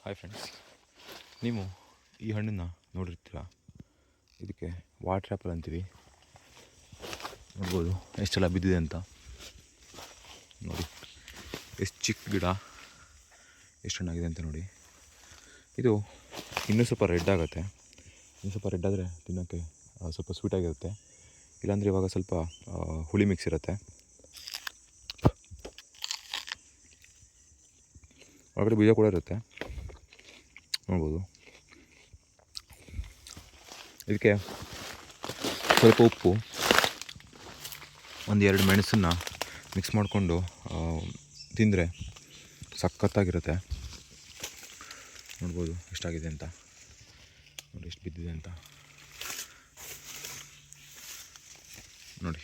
Hi friends, ನೀವು ಈ ಹಣ್ಣನ್ನು ನೋಡಿರ್ತೀರ. ಇದಕ್ಕೆ ವಾಟರ್ ಆ್ಯಪಲ್ ಅಂತೀವಿ. ನೋಡ್ಬೋದು ಎಷ್ಟೆಲ್ಲ ಬಿದ್ದಿದೆ ಅಂತ. ನೋಡಿ ಎಷ್ಟು ಚಿಕ್ಕ ಗಿಡ, ಎಷ್ಟು ಹಣ್ಣಾಗಿದೆ ಅಂತ ನೋಡಿ. ಇದು ಇನ್ನೂ ಸ್ವಲ್ಪ ರೆಡ್ ಆಗುತ್ತೆ. ಇನ್ನೂ ಸ್ವಲ್ಪ ರೆಡ್ ಆದರೆ ತಿನ್ನೋಕ್ಕೆ ಸ್ವಲ್ಪ ಸ್ವೀಟಾಗಿರುತ್ತೆ. ಇಲ್ಲಾಂದರೆ ಇವಾಗ ಸ್ವಲ್ಪ ಹುಳಿ ಮಿಕ್ಸ್ ಇರುತ್ತೆ. ಒಳಗಡೆ ಬೀಜ ಕೂಡ ಇರುತ್ತೆ, ನೋಡ್ಬೋದು. ಇದಕ್ಕೆ ಸ್ವಲ್ಪ ಉಪ್ಪು, ಒಂದು 2 ಮೆಣಸನ್ನು ಮಿಕ್ಸ್ ಮಾಡಿಕೊಂಡು ತಿಂದರೆ ಸಖತ್ತಾಗಿರುತ್ತೆ. ನೋಡ್ಬೋದು ಎಷ್ಟಾಗಿದೆ ಅಂತ, ನೋಡಿ ಎಷ್ಟು ಬಿದ್ದಿದೆ ಅಂತ ನೋಡಿ.